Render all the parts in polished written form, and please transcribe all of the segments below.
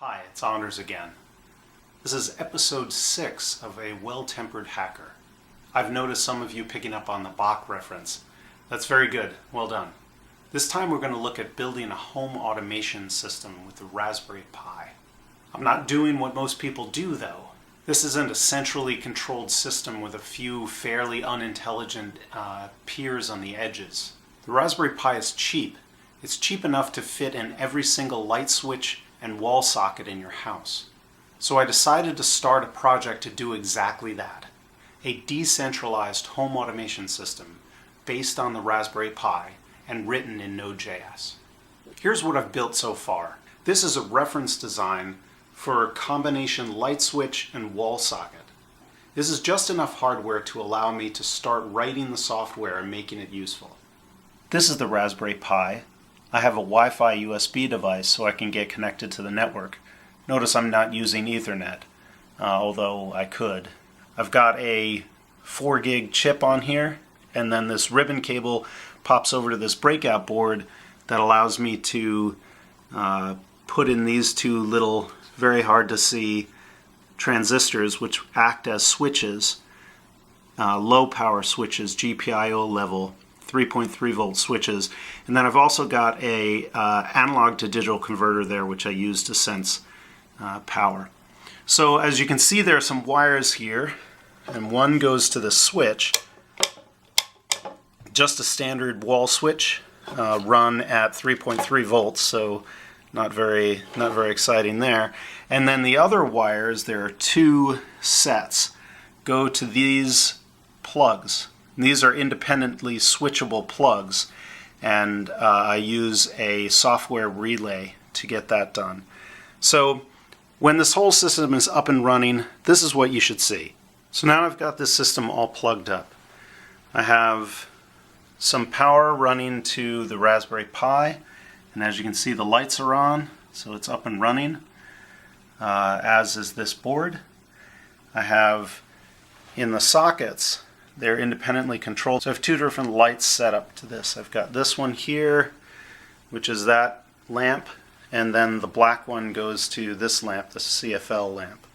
Hi, it's Anders again. This is episode 6 of A Well-Tempered Hacker. I've noticed some of you picking up on the Bach reference. That's very good. Well done. This time we're going to look at building a home automation system with the Raspberry Pi. I'm not doing what most people do, though. This isn't a centrally controlled system with a few fairly unintelligent peers on the edges. The Raspberry Pi is cheap. It's cheap enough to fit in every single light switch and wall socket in your house. So I decided to start a project to do exactly that. A decentralized home automation system based on the Raspberry Pi and written in Node.js. Here's what I've built so far. This is a reference design for a combination light switch and wall socket. This is just enough hardware to allow me to start writing the software and making it useful. This is the Raspberry Pi. I have a Wi-Fi USB device so I can get connected to the network. Notice I'm not using Ethernet, although I could. I've got a 4 gig chip on here, and then this ribbon cable pops over to this breakout board that allows me to put in these two little, very hard to see transistors which act as switches, low power switches, GPIO level, 3.3 volt switches, and then I've also got a analog to digital converter there which I use to sense power. So as you can see, there are some wires here, and one goes to the switch, just a standard wall switch run at 3.3 volts, so not very exciting there. And then the other wires, there are two sets, go to these plugs. These are independently switchable plugs, and I use a software relay to get that done. So when this whole system is up and running, this is what you should see. So now I've got this system all plugged up. I have some power running to the Raspberry Pi, and as you can see, the lights are on, so it's up and running, as is this board. I have in the sockets, they're independently controlled. So I have two different lights set up to this. I've got this one here, which is that lamp, and then the black one goes to this lamp, the CFL lamp.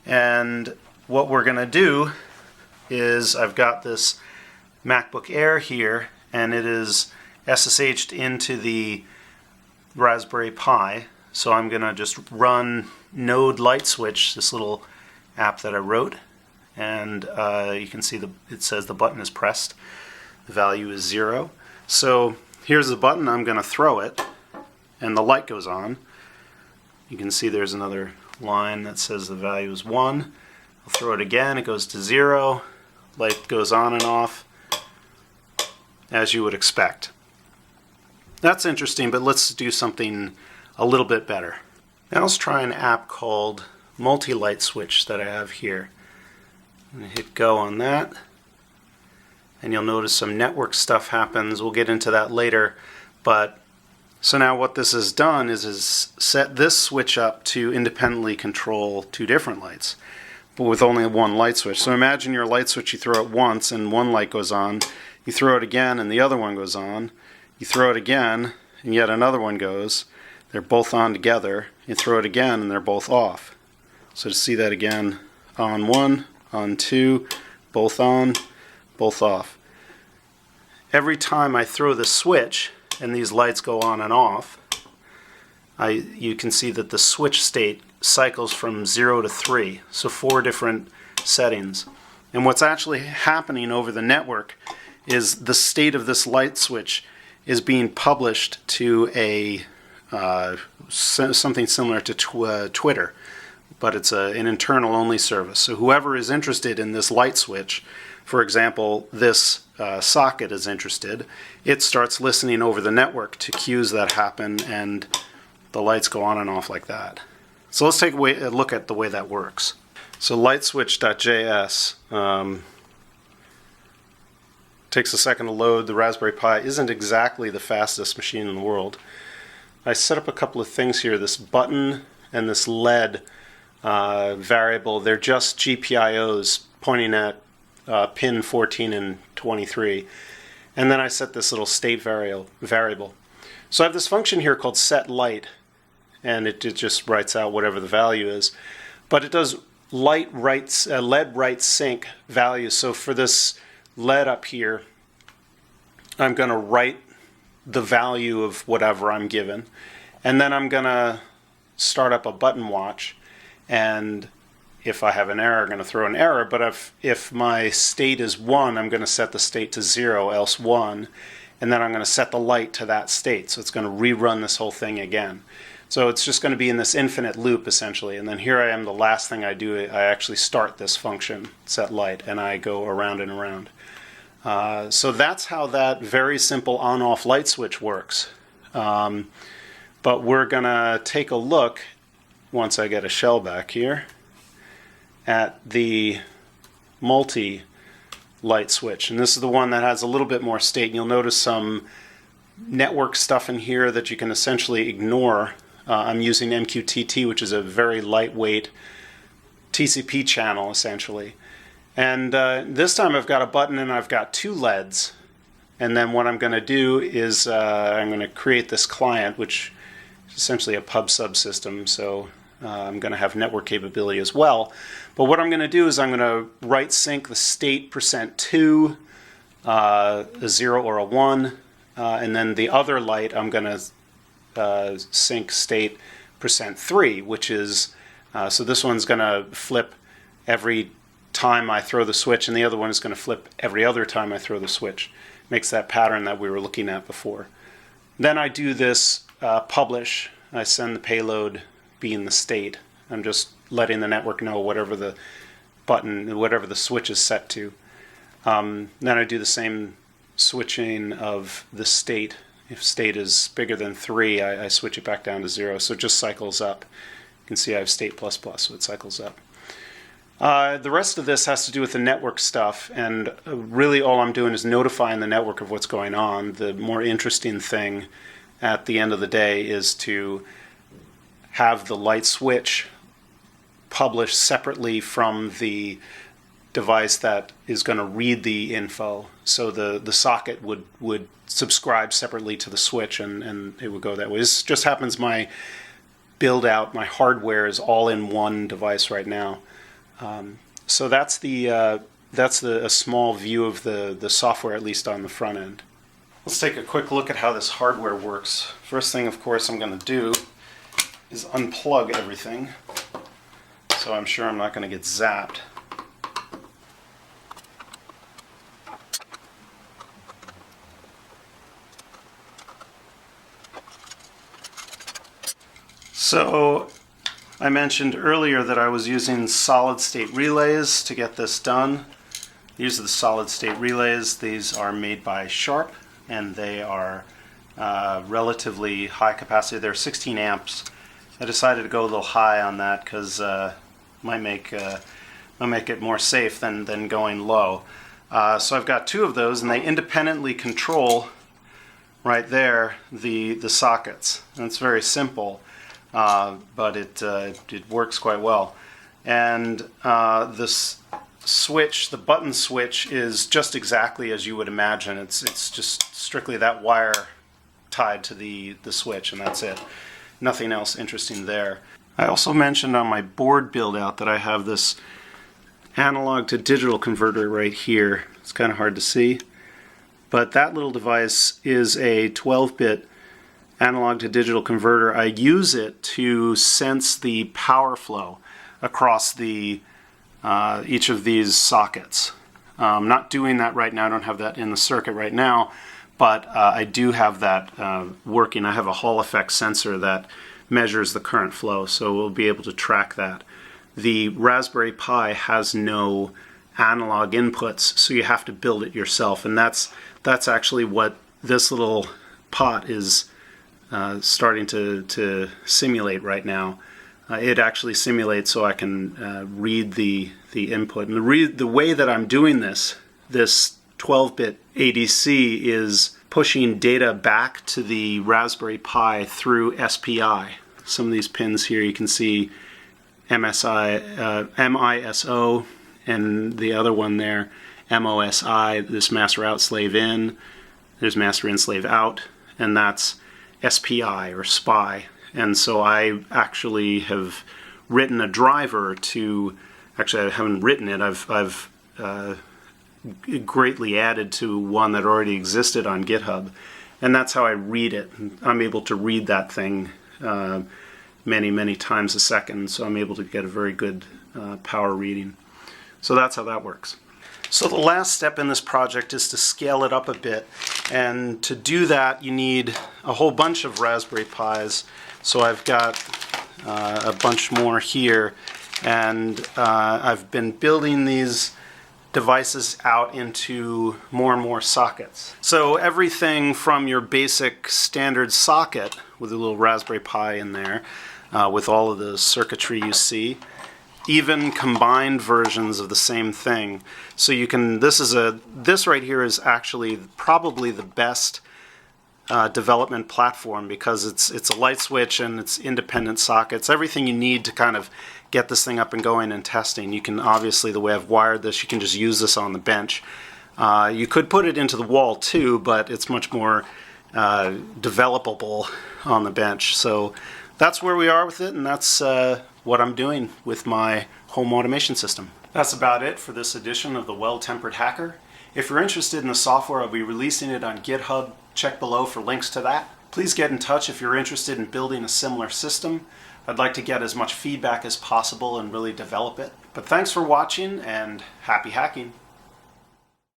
And what we're going to do is I've got this MacBook Air here, and it is SSH'd into the Raspberry Pi. So I'm going to just run Node Light Switch, this little app that I wrote. And you can see it says the button is pressed. The value is 0. So here's the button. I'm going to throw it, and the light goes on. You can see there's another line that says the value is 1. I'll throw it again. It goes to 0. Light goes on and off, as you would expect. That's interesting, but let's do something a little bit better. Now let's try an app called Multi-Light Switch that I have here. I'm going to hit go on that, and you'll notice some network stuff happens. We'll get into that later. But so now what this has done is set this switch up to independently control two different lights, but with only one light switch. So imagine your light switch, you throw it once and one light goes on. You throw it again and the other one goes on. You throw it again and yet another one goes. They're both on together. You throw it again and they're both off. So to see that again, on 1, on 2, both on, both off. Every time I throw the switch and these lights go on and off, you can see that the switch state cycles from 0 to 3, so 4 different settings. And what's actually happening over the network is the state of this light switch is being published to something similar to Twitter, but it's an internal only service. So whoever is interested in this light switch, for example, this socket is interested, it starts listening over the network to cues that happen, and the lights go on and off like that. So let's take a look at the way that works. So lightswitch.js takes a second to load. The Raspberry Pi isn't exactly the fastest machine in the world. I set up a couple of things here. This button and this LED variable, they're just GPIOs pointing at pin 14 and 23. And then I set this little state variable. So I have this function here called setLight, and it just writes out whatever the value is. But it does lead write sync values. So for this lead up here, I'm going to write the value of whatever I'm given, and then I'm going to start up a button watch, and if I have an error, I'm going to throw an error. But if my state is 1, I'm going to set the state to 0, else 1, and then I'm going to set the light to that state. So it's going to rerun this whole thing again. So it's just going to be in this infinite loop, essentially. And then here I am, the last thing I do, I actually start this function, set light, and I go around and around. So that's how that very simple on-off light switch works. But we're going to take a look, once I get a shell back here, at the multi-light switch. And this is the one that has a little bit more state. And you'll notice some network stuff in here that you can essentially ignore. I'm using MQTT, which is a very lightweight TCP channel, essentially. And this time I've got a button and I've got 2 LEDs. And then what I'm going to do is I'm going to create this client, which is essentially a pub subsystem. So I'm going to have network capability as well. But what I'm going to do is I'm going to write sync the state %2, a 0 or a 1. And then the other light I'm going to sync state %3, which is, so this one's going to flip every time I throw the switch, and the other one is going to flip every other time I throw the switch. Makes that pattern that we were looking at before. Then I do this publish. I send the payload being the state. I'm just letting the network know whatever the button, whatever the switch is set to. Then I do the same switching of the state. If state is bigger than 3, I switch it back down to 0. So it just cycles up. You can see I have state ++, so it cycles up. The rest of this has to do with the network stuff, and really all I'm doing is notifying the network of what's going on. The more interesting thing at the end of the day is to have the light switch published separately from the device that is going to read the info. So the socket would subscribe separately to the switch, and it would go that way. This just happens my build out, my hardware is all in one device right now. So that's a small view of the software, at least on the front end. Let's take a quick look at how this hardware works. First thing, of course, I'm going to do is unplug everything. So I'm sure I'm not going to get zapped. So I mentioned earlier that I was using solid-state relays to get this done. These are the solid-state relays. These are made by Sharp, and they are relatively high capacity. They're 16 amps. I decided to go a little high on that because might make it more safe than going low. So I've got 2 of those, and they independently control right there the sockets. And it's very simple. But it works quite well. And this switch, the button switch, is just exactly as you would imagine. It's just strictly that wire tied to the switch, and that's it. Nothing else interesting there. I also mentioned on my board build out that I have this analog to digital converter right here. It's kind of hard to see, but that little device is a 12-bit analog to digital converter. I use it to sense the power flow across each of these sockets. I'm not doing that right now. I don't have that in the circuit right now, but I do have that working. I have a Hall effect sensor that measures the current flow, so we'll be able to track that. The Raspberry Pi has no analog inputs, so you have to build it yourself, and that's actually what this little pot is starting to simulate right now. It actually simulates so I can read the input. And the way that I'm doing this 12-bit ADC is pushing data back to the Raspberry Pi through SPI. Some of these pins here you can see MISO, and the other one there, MOSI, this master out, slave in. There's master in, slave out, and that's SPI or SPI. And so I actually have written a driver to, actually I haven't written it, I've greatly added to one that already existed on GitHub. And that's how I read it. I'm able to read that thing many times a second, so I'm able to get a very good power reading. So that's how that works. So the last step in this project is to scale it up a bit, and to do that you need a whole bunch of Raspberry Pis. So I've got a bunch more here, and I've been building these devices out into more and more sockets. So everything from your basic standard socket with a little Raspberry Pi in there, with all of the circuitry you see, even combined versions of the same thing. So you can, this right here is actually probably the best development platform, because it's a light switch and it's independent sockets, everything you need to kind of get this thing up and going and testing. You can obviously, the way I've wired this, you can just use this on the bench. You could put it into the wall too, but it's much more developable on the bench. So that's where we are with it, and that's what I'm doing with my home automation system. That's about it for this edition of the Well-Tempered Hacker. If you're interested in the software, I'll be releasing it on GitHub. Check below for links to that. Please get in touch if you're interested in building a similar system. I'd like to get as much feedback as possible and really develop it. But thanks for watching, and happy hacking.